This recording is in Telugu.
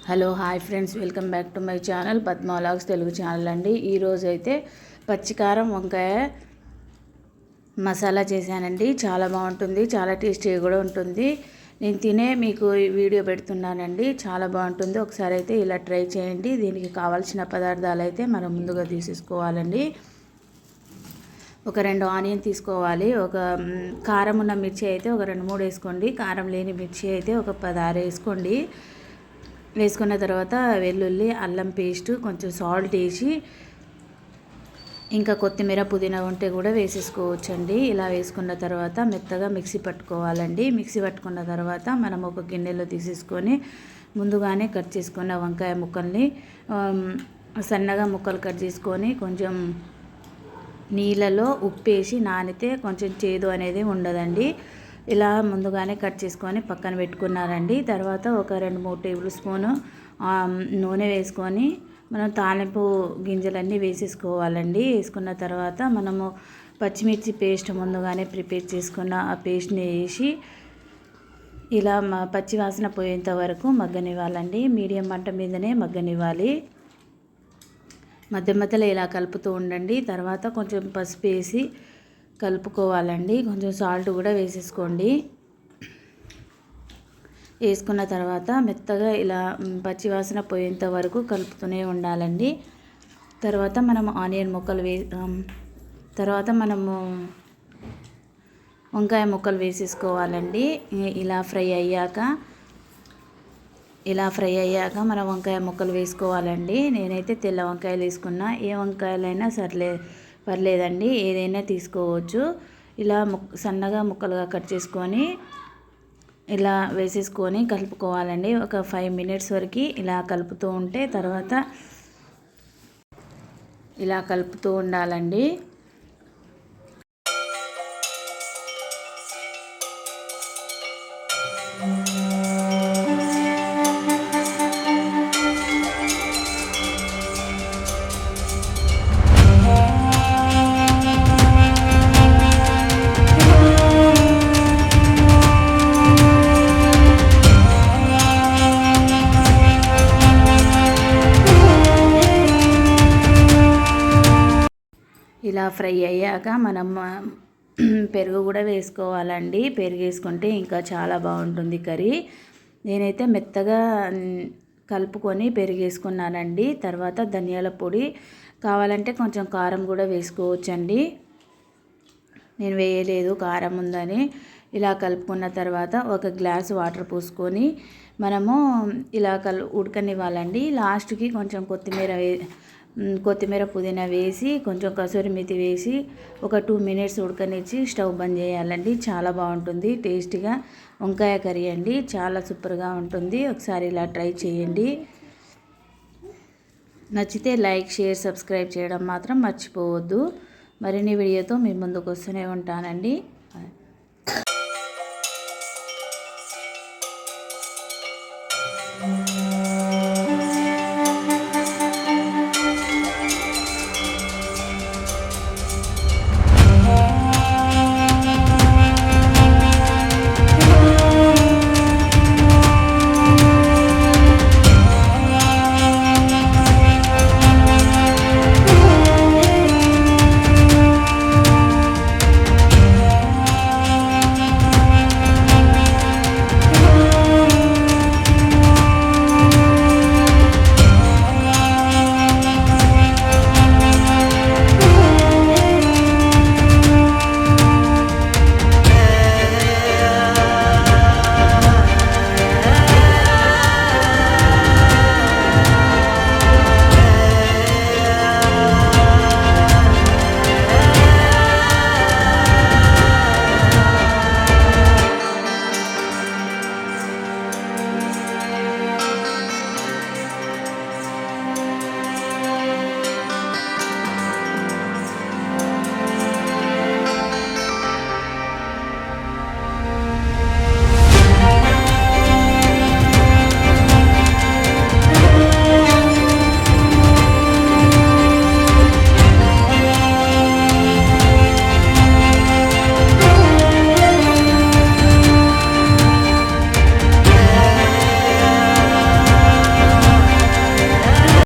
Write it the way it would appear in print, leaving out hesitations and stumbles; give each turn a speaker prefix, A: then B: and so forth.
A: Hello hi friends, welcome back to my channel Padma vlogs Telugu channel అండి. ఈరోజు అయితే పచ్చికారం వంకాయ మసాలా చేశానండి. చాలా బాగుంటుంది, చాలా టేస్టీగా కూడా ఉంటుంది. నేను తినే మీకు ఈ వీడియో పెడుతున్నానండి. చాలా బాగుంటుంది. ఒకసారి అయితే ఇలా ట్రై చేయండి. దీనికి కావాల్సిన పదార్థాలు అయితే మనం ముందుగా తీసేసుకోవాలండి. ఒక 2 ఆనియన్ తీసుకోవాలి. ఒక కారం ఉన్న మిర్చి అయితే ఒక 2-3 వేసుకోండి. కారం లేని మిర్చి అయితే ఒక 10-6 వేసుకోండి. వేసుకున్న తర్వాత వెల్లుల్లి, అల్లం పేస్ట్, కొంచెం సాల్ట్ వేసి ఇంకా కొత్తిమీర, పుదీనా ఉంటే కూడా వేసేసుకోవచ్చండి. ఇలా వేసుకున్న తర్వాత మెత్తగా మిక్సీ పట్టుకోవాలండి. మిక్సీ పట్టుకున్న తర్వాత మనం ఒక గిన్నెలో తీసేసుకొని ముందుగానే కట్ చేసుకున్న వంకాయ ముక్కల్ని సన్నగా ముక్కలు కట్ చేసుకొని కొంచెం నీళ్ళలో ఉప్పేసి నానితే కొంచెం చేదు అనేది ఉండదండి. ఇలా ముందుగానే కట్ చేసుకొని పక్కన పెట్టుకున్నారండి. తర్వాత ఒక 2-3 టేబుల్ స్పూను నూనె వేసుకొని మనం తాలింపు గింజలన్నీ వేసేసుకోవాలండి. వేసుకున్న తర్వాత మనము పచ్చిమిర్చి పేస్ట్ ముందుగానే ప్రిపేర్ చేసుకున్న ఆ పేస్ట్ని వేసి ఇలా పచ్చి వాసన పోయేంత వరకు మగ్గనివ్వాలండి. మీడియం మంట మీదనే మగ్గనివ్వాలి. మధ్య మధ్యలో ఇలా కలుపుతూ ఉండండి. తర్వాత కొంచెం పసుపు వేసి కలుపుకోవాలండి. కొంచెం సాల్ట్ కూడా వేసేసుకోండి. వేసుకున్న తర్వాత మెత్తగా ఇలా పచ్చివాసన పోయేంత వరకు కలుపుతూనే ఉండాలండి. తర్వాత మనము ఆనియన్ ముక్కలు తర్వాత మనము వంకాయ ముక్కలు వేసేసుకోవాలండి. ఇలా ఫ్రై అయ్యాక మనం వంకాయ ముక్కలు వేసుకోవాలండి. నేనైతే తెల్ల వంకాయలు వేసుకున్నా. ఏ వంకాయలైనా పర్లేదండి, ఏదైనా తీసుకోవచ్చు. ఇలా సన్నగా ముక్కలుగా కట్ చేసుకొని ఇలా వేసేసుకొని కలుపుకోవాలండి. ఒక 5 మినిట్స్ వరకు ఇలా కలుపుతూ ఉంటే తర్వాత ఇలా కలుపుతూ ఉండాలండి. ఇలా ఫ్రై అయ్యాక మనం పెరుగు కూడా వేసుకోవాలండి. పెరుగు వేసుకుంటే ఇంకా చాలా బాగుంటుంది కర్రీ. నేనైతే మెత్తగా కలుపుకొని పెరుగు వేసుకున్నానండి. తర్వాత ధనియాల పొడి, కావాలంటే కొంచెం కారం కూడా వేసుకోవచ్చండి. నేను వేయలేదు కారం ఉందని. ఇలా కలుపుకున్న తర్వాత ఒక గ్లాసు వాటర్ పోసుకొని మనము ఇలా ఉడకనివ్వాలండి. లాస్ట్కి కొంచెం కొత్తిమీర పుదీనా వేసి కొంచెం కసూరి మేతి వేసి ఒక 2 మినిట్స్ ఉడకనిచ్చి స్టవ్ బంద్ చేయాలండి. చాలా బాగుంటుంది, టేస్టీగా వంకాయ కర్రీ అండి. చాలా సూపర్గా ఉంటుంది. ఒకసారి ఇలా ట్రై చేయండి. నచ్చితే లైక్, షేర్, సబ్స్క్రైబ్ చేయడం మాత్రం మర్చిపోవద్దు. మరిన్ని వీడియోతో మీ ముందుకు వస్తూనే ఉంటానండి.